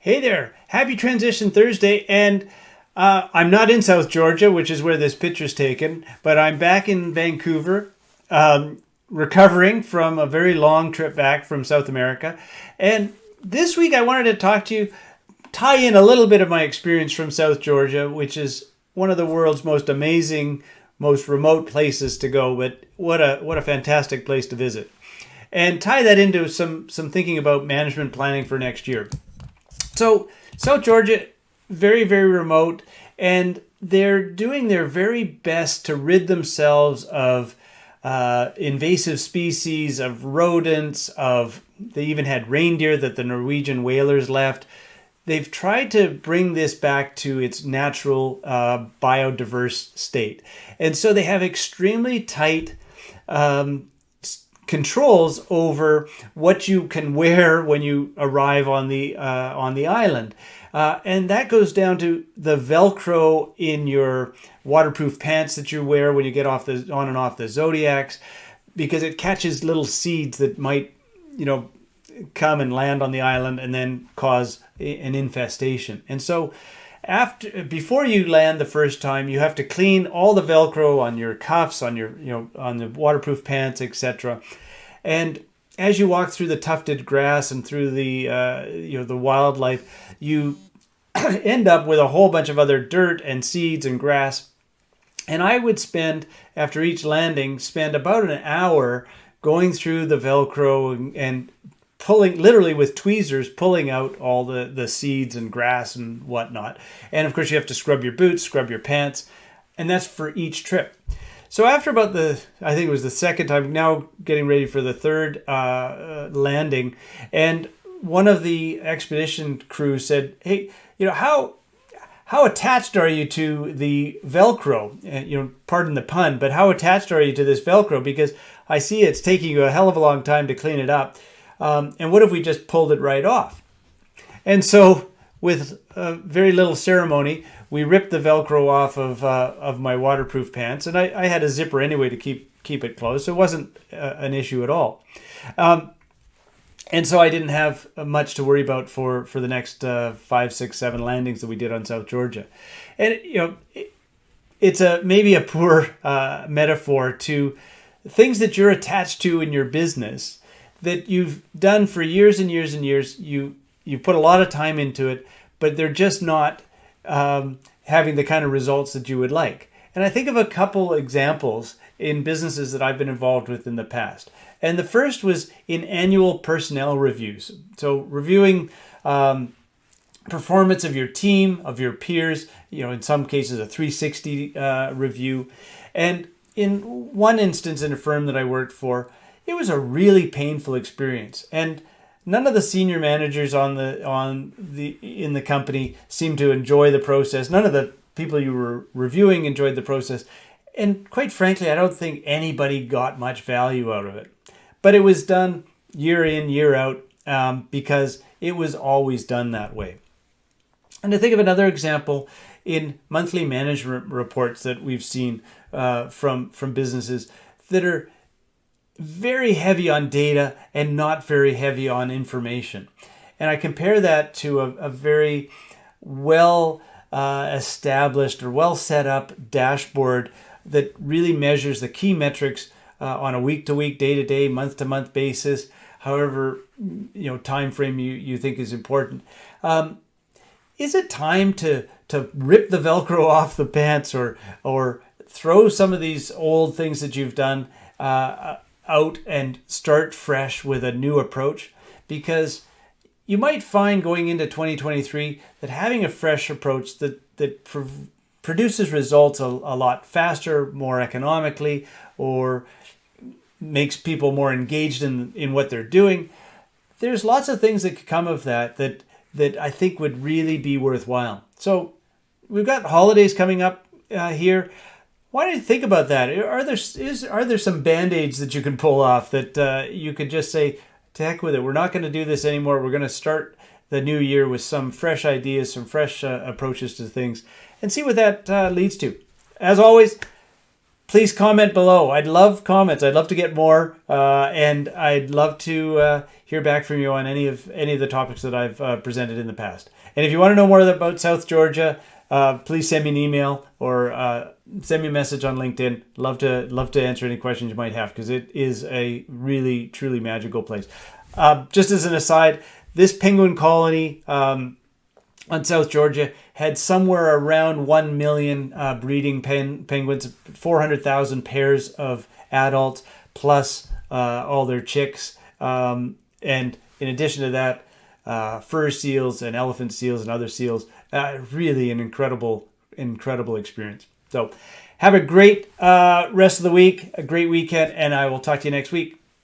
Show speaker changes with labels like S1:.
S1: Hey there, happy Transition Thursday, and I'm not in South Georgia, which is where this picture's taken, but I'm back in Vancouver, recovering from a very long trip back from South America. And this week I wanted to talk to you, tie in a little bit of my experience from South Georgia, which is one of the world's most amazing, most remote places to go, but what a fantastic place to visit. And tie that into some thinking about management planning for next year. So South Georgia, very, very remote, and they're doing their very best to rid themselves of invasive species, of rodents, they even had reindeer that the Norwegian whalers left. They've tried to bring this back to its natural biodiverse state. And so they have extremely tight controls over what you can wear when you arrive on the island, and that goes down to the Velcro in your waterproof pants that you wear when you get on and off the Zodiacs, because it catches little seeds that might, come and land on the island and then cause an infestation. And so before you land the first time, you have to clean all the Velcro on your cuffs, on your, on the waterproof pants, etc. And as you walk through the tufted grass and through the wildlife, you end up with a whole bunch of other dirt and seeds and grass. And I would after each landing, spend about an hour going through the Velcro and pulling, literally with tweezers, pulling out all the seeds and grass and whatnot. And of course you have to scrub your boots, scrub your pants, and that's for each trip. So after about I think it was the second time, now getting ready for the third landing, and one of the expedition crew said, "Hey, how attached are you to the Velcro? Pardon the pun, but how attached are you to this Velcro? Because I see it's taking you a hell of a long time to clean it up. And what if we just pulled it right off?" And so, with very little ceremony, we ripped the Velcro off of my waterproof pants, and I had a zipper anyway to keep it closed, so it wasn't an issue at all. And so I didn't have much to worry about for the next 5, 6, 7 landings that we did on South Georgia. And it's maybe a poor metaphor to things that you're attached to in your business that you've done for years and years and years. You put a lot of time into it, but they're just not having the kind of results that you would like. And I think of a couple examples in businesses that I've been involved with in the past. And the first was in annual personnel reviews. So reviewing performance of your team, of your peers, in some cases a 360 review. And in one instance in a firm that I worked for, it was a really painful experience. And none of the senior managers in the company seemed to enjoy the process. None of the people you were reviewing enjoyed the process. And quite frankly, I don't think anybody got much value out of it. But it was done year in, year out, because it was always done that way. And I think of another example in monthly management reports that we've seen from businesses that are very heavy on data and not very heavy on information. And I compare that to a very well established or well set up dashboard that really measures the key metrics on a week-to-week, day-to-day, month-to-month basis, however time frame you think is important. Is it time to rip the Velcro off the pants or throw some of these old things that you've done out and start fresh with a new approach? Because you might find going into 2023 that having a fresh approach that produces results a lot faster, more economically, or makes people more engaged in what they're doing. There's lots of things that could come of that I think would really be worthwhile. So we've got holidays coming up here. Why don't you think about that? Are there some band-aids that you can pull off that you could just say, to heck with it, we're not going to do this anymore. We're going to start the new year with some fresh ideas, some fresh approaches to things, and see what that leads to. As always, please comment below. I'd love comments. I'd love to get more, and I'd love to hear back from you on any of the topics that I've presented in the past. And if you want to know more about South Georgia, please send me an email or send me a message on LinkedIn. Love to answer any questions you might have, because it is a really, truly magical place. Just as an aside, this penguin colony on South Georgia had somewhere around 1 million breeding penguins, 400,000 pairs of adults, plus all their chicks. And in addition to that, fur seals and elephant seals and other seals. Really an incredible experience. So have a great rest of the week, a great weekend, and I will talk to you next week.